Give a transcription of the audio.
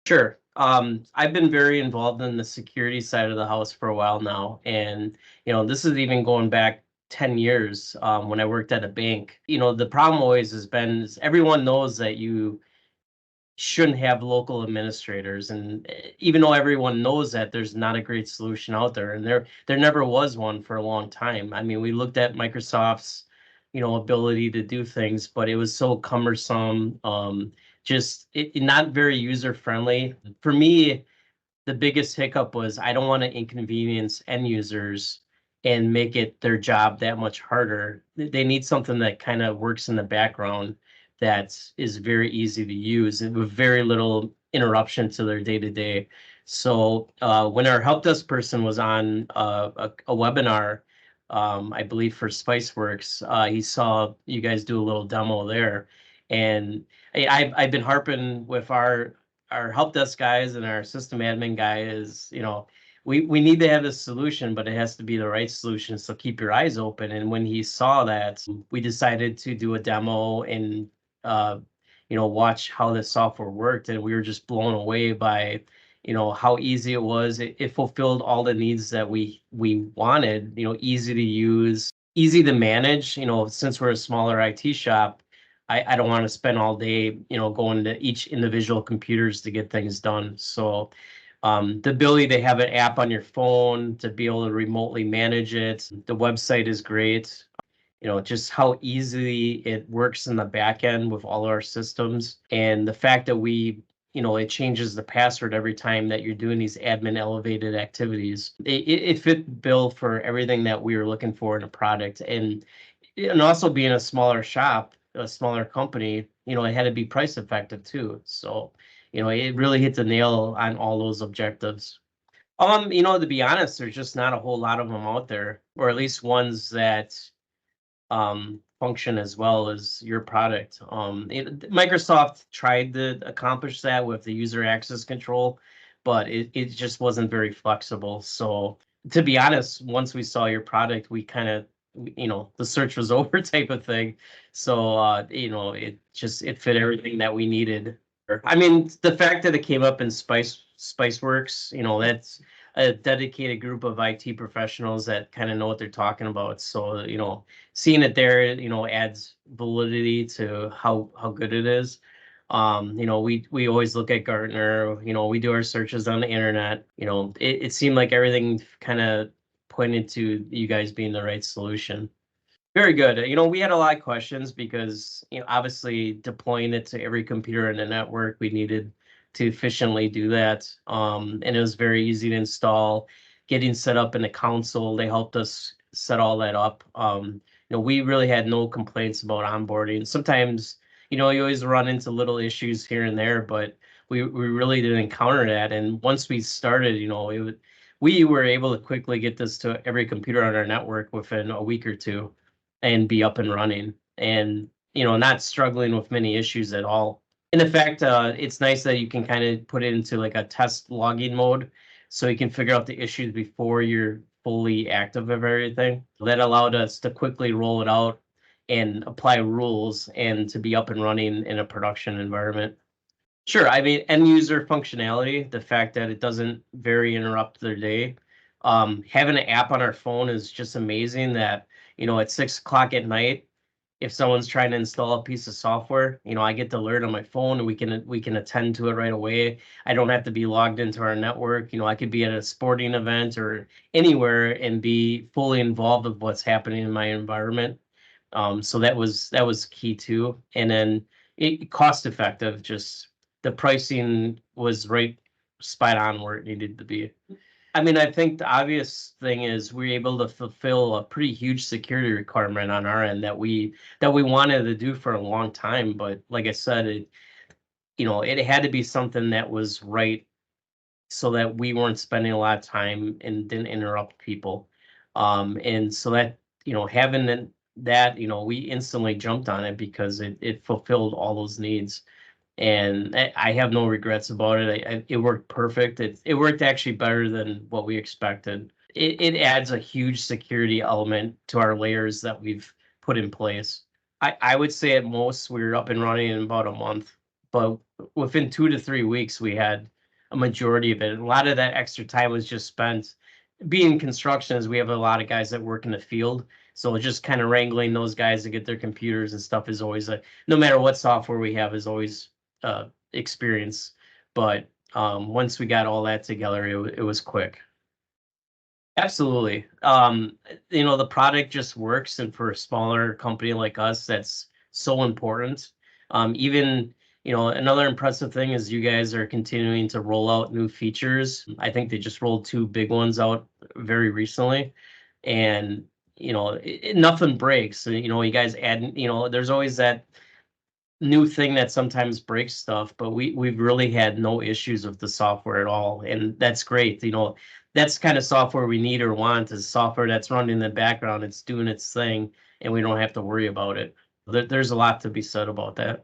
Sure. I've been very involved in the security side of the house for a while now, and this is even going back 10 years when I worked at a bank. The problem always has been is everyone knows that you shouldn't have local administrators, and even though everyone knows that, there's not a great solution out there, and there never was one for a long time. I mean, we looked at Microsoft's ability to do things, but it was so cumbersome, just not very user friendly for me. The biggest hiccup was I don't want to inconvenience end users and make it their job that much harder. They need something that kind of works in the background that is very easy to use and with very little interruption to their day to day. So when our help desk person was on a webinar, I believe for SpiceWorks, he saw you guys do a little demo there, and I've been harping with our help desk guys and our system admin guy is, we need to have a solution, but it has to be the right solution. So keep your eyes open. And when he saw that, we decided to do a demo and, uh, watch how the software worked. And we were just blown away by, how easy it was. It fulfilled all the needs that we wanted, easy to use, easy to manage, since we're a smaller IT shop. I don't want to spend all day, going to each individual computers to get things done. So the ability to have an app on your phone to be able to remotely manage it, the website is great. Just how easily it works in the back end with all our systems, and the fact that it changes the password every time that you're doing these admin elevated activities. It fit bill for everything that we were looking for in a product, and also being a smaller shop, a smaller company, it had to be price effective too. So, it really hit the nail on all those objectives. To be honest, there's just not a whole lot of them out there, or at least ones that function as well as your product. Microsoft tried to accomplish that with the user access control, but it just wasn't very flexible. So to be honest, once we saw your product, we kind of, the search was over type of thing. So, it fit everything that we needed. I mean, the fact that it came up in SpiceWorks, that's a dedicated group of IT professionals that kind of know what they're talking about. So, seeing it there, adds validity to how good it is. We always look at Gartner, we do our searches on the internet. It seemed like everything kind of pointed to you guys being the right solution. Very good. We had a lot of questions because, obviously deploying it to every computer in the network, we needed to efficiently do that. And it was very easy to install, getting set up in the console. They helped us set all that up. We really had no complaints about onboarding. Sometimes, you always run into little issues here and there, but we really didn't encounter that. And once we started, we were able to quickly get this to every computer on our network within a week or two and be up and running, and not struggling with many issues at all. And in fact, it's nice that you can kind of put it into like a test logging mode, so you can figure out the issues before you're fully active of everything. That allowed us to quickly roll it out and apply rules and to be up and running in a production environment. Sure. I mean, end user functionality, the fact that it doesn't very interrupt their day. Having an app on our phone is just amazing that, at 6 o'clock at night, if someone's trying to install a piece of software, I get the alert on my phone and we can attend to it right away. I don't have to be logged into our network. I could be at a sporting event or anywhere and be fully involved with what's happening in my environment. So that was key too. And then cost effective, just the pricing was right spot on where it needed to be. I mean, I think the obvious thing is we're able to fulfill a pretty huge security requirement on our end that we wanted to do for a long time. But like I said, it had to be something that was right so that we weren't spending a lot of time and didn't interrupt people. And so that, having that, we instantly jumped on it because it fulfilled all those needs. And I have no regrets about it. It worked perfect. It worked actually better than what we expected. It adds a huge security element to our layers that we've put in place. I would say at most we were up and running in about a month. but within 2 to 3 weeks, we had a majority of it. And a lot of that extra time was just spent being construction, as we have a lot of guys that work in the field. So just kind of wrangling those guys to get their computers and stuff is always no matter what software we have, is always experience. But once we got all that together, it was quick. Absolutely. The product just works, and for a smaller company like us, that's so important. Even, another impressive thing is you guys are continuing to roll out new features. I think they just rolled 2 big ones out very recently, and nothing breaks. So, you guys add, there's always that new thing that sometimes breaks stuff, but we've really had no issues with the software at all, and that's great. That's kind of software we need or want, is software that's running in the background, it's doing its thing, and we don't have to worry about it. There's a lot to be said about that.